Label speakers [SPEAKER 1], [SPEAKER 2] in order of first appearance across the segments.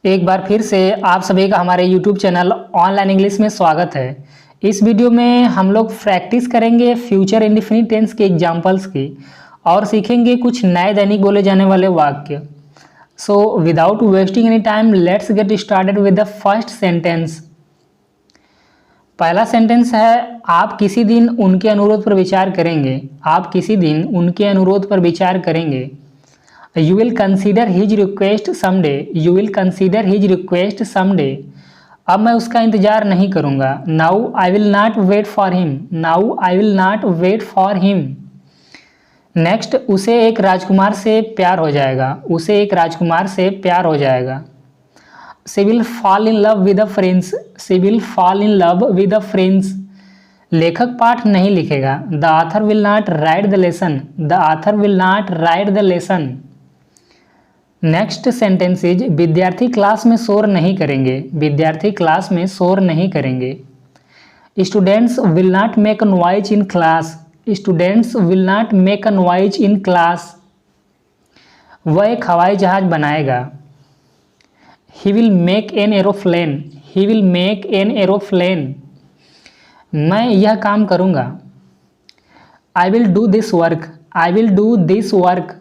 [SPEAKER 1] एक बार फिर से आप सभी का हमारे YouTube चैनल ऑनलाइन इंग्लिश में स्वागत है। इस वीडियो में हम लोग प्रैक्टिस करेंगे फ्यूचर इंडेफिनिट टेंस के एग्जाम्पल्स की और सीखेंगे कुछ नए दैनिक बोले जाने वाले वाक्य। So without wasting any time let's get started with the first sentence. पहला सेंटेंस है, आप किसी दिन उनके अनुरोध पर विचार करेंगे। आप किसी दिन उनके अनुरोध पर विचार करेंगे। You will consider his request someday. You will consider his request someday. अब मैं उसका इंतजार नहीं करूँगा। Now I will not wait for him. Now I will not wait for him. Next, उसे एक राजकुमार से प्यार हो जाएगा। उसे एक राजकुमार से प्यार हो जाएगा। She will fall in love with a prince. She will fall in love with a prince. लेखक पाठ नहीं लिखेगा। The author will not write the lesson. The author will not write the lesson. Next sentence is, विद्यार्थी class में शोर नहीं करेंगे। विद्यार्थी क्लास में शोर नहीं करेंगे। Students will not make a noise in class. Students will not make a noise in class. वह एक हवाई जहाज बनाएगा। He will make an aeroplane. He will make an aeroplane. मैं यह काम करूँगा। I will do this work. I will do this work.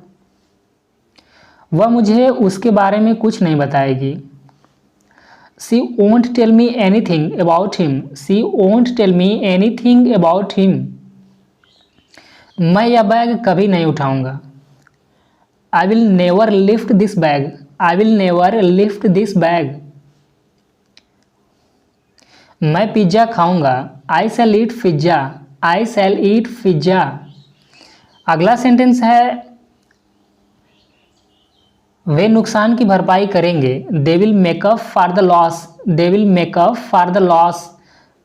[SPEAKER 1] वह मुझे उसके बारे में कुछ नहीं बताएगी। She won't tell me anything about him. She won't tell me anything about him. मैं यह बैग कभी नहीं उठाऊंगा। I will never lift this bag. I will never lift this bag. मैं पिज्ज़ा खाऊंगा। I shall eat pizza. I shall eat pizza. अगला sentence है, वे नुकसान की भरपाई करेंगे। They will make up for the loss. They will make up for the loss.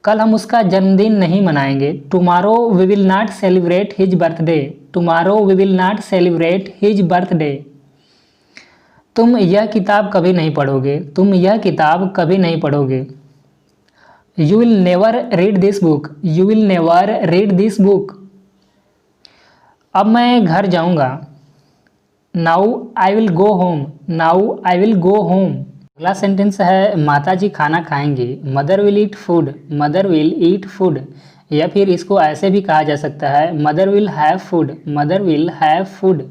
[SPEAKER 1] कल हम उसका जन्मदिन नहीं मनाएंगे। Tomorrow we will not celebrate his birthday. Tomorrow we will not celebrate his birthday. तुम यह किताब कभी नहीं पढ़ोगे। तुम यह किताब कभी नहीं पढ़ोगे। You will never read this book. You will never read this book. अब मैं घर जाऊंगा। Now I will go home. Now I will go home. अगला सेंटेंस है, माता जी खाना खाएंगी। Mother will eat food. Mother will eat food. या फिर इसको ऐसे भी कहा जा सकता है, mother will have food. Mother will have food.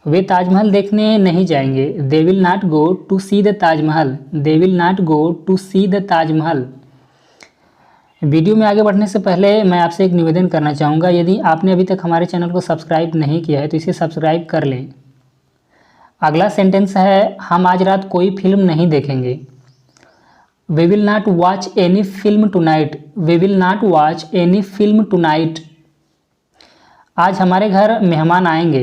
[SPEAKER 1] वे ताजमहल देखने नहीं जाएंगे। They will not go to see the Taj Mahal. They will not go to see the Taj Mahal. Video में आगे बढ़ने से पहले मैं आपसे एक निवेदन करना चाहूँगा, यदि आपने अभी तक हमारे चैनल को सब्सक्राइब नहीं किया है तो इसे सब्सक्राइब कर लें। अगला सेंटेंस है, हम आज रात कोई फिल्म नहीं देखेंगे। We will not watch any film tonight. We will not watch any film tonight. आज हमारे घर मेहमान आएंगे।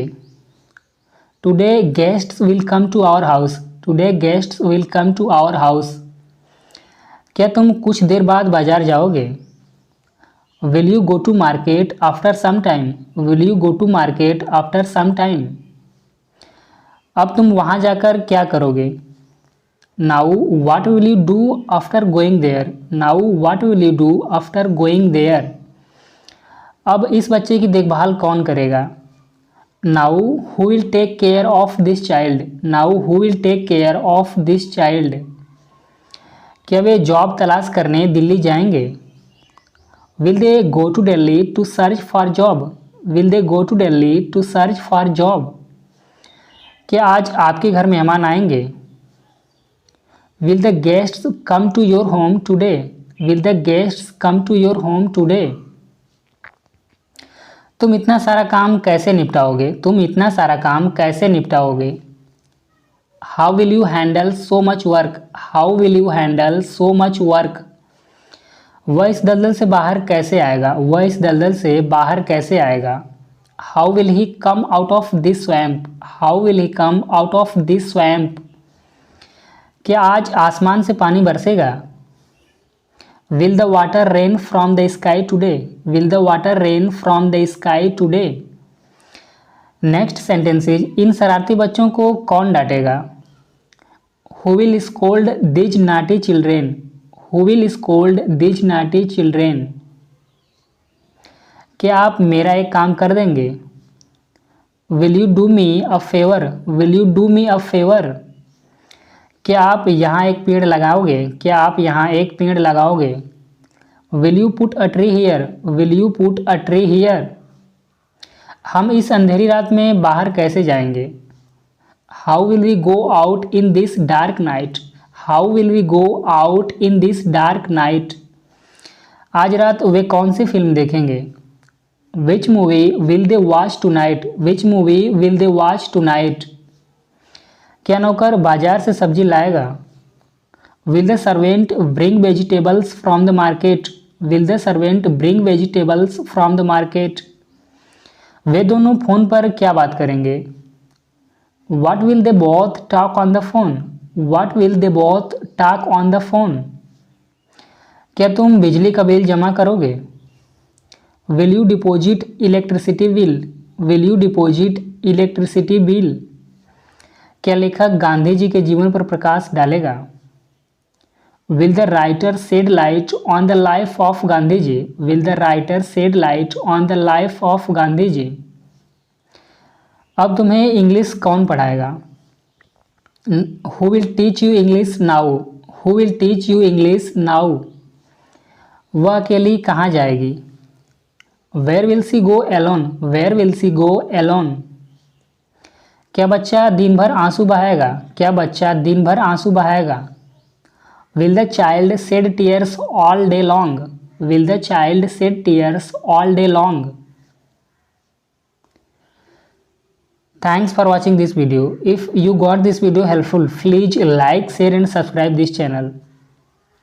[SPEAKER 1] Today guests will come to our house. Today guests will come to our house. क्या तुम कुछ देर बाद बाजार जाओगे। Will you go to market after some time. Will you go to market after some time. अब तुम वहाँ जाकर क्या करोगे। Now what will you do after going there. Now what will you do after going there. अब इस बच्चे की देखभाल कौन करेगा। Now who will take care of this child. Now who will take care of this child. क्या वे job तलाश करने दिल्ली जाएंगे। Will they go to Delhi to search for job. Will they go to Delhi to search for job. क्या आज आपके घर मेहमान आएंगे। Will the guests come to your home today. Will the guests come to your home today. तुम इतना सारा काम कैसे निपटाओगे। तुम इतना सारा काम कैसे निपटाओगे। How will you handle so much work. How will you handle so much work. वह इस दलदल से बाहर कैसे आएगा। वह इस दलदल से बाहर कैसे आएगा। How will he come out of this swamp. How will he come out of this swamp. क्या आज आसमान से पानी बरसेगा। Will the water rain from the sky today. Will the water rain from the sky today. Next sentence is, इन शरारती बच्चों को कौन डांटेगा। Who will scold these naughty children. Who will scold these naughty children. क्या आप मेरा एक काम कर देंगे। Will you do me a favour. Will you do me a favour. क्या आप यहाँ एक पेड़ लगाओगे? क्या आप यहाँ एक पेड़ लगाओगे? Will you put a tree here? Will you put a tree here? हम इस अंधेरी रात में बाहर कैसे जाएंगे? How will we go out in this dark night? How will we go out in this dark night? आज रात वे कौन सी फिल्म देखेंगे? Which movie will they watch tonight? Which movie will they watch tonight? क्या नौकर बाजार से सब्जी लाएगा? Will the servant bring vegetables from the market? Will the servant bring vegetables from the market? वे दोनों फोन पर क्या बात करेंगे? What will they both talk on the phone? What will they both talk on the phone? क्या तुम बिजली का बिल जमा करोगे? Will you deposit electricity bill? Will you deposit electricity bill? क्या लेखक गांधी जी के जीवन पर प्रकाश डालेगा? Will the writer shed light on the life of Gandhi ji? Will the writer shed light on the life of Gandhi ji? अब तुम्हें इंग्लिश कौन पढ़ाएगा? Who will teach you English now? Who will teach you English now? वह अकेली कहाँ जाएगी? Where will she go alone? Where will she go alone? क्या बच्चा दिन भर आंसू बहाएगा? क्या बच्चा दिन भर आंसू बहाएगा? Will the child shed tears all day long? Will the child shed tears all day long? Thanks for watching this video. If you got this video helpful, please like, share and subscribe this channel.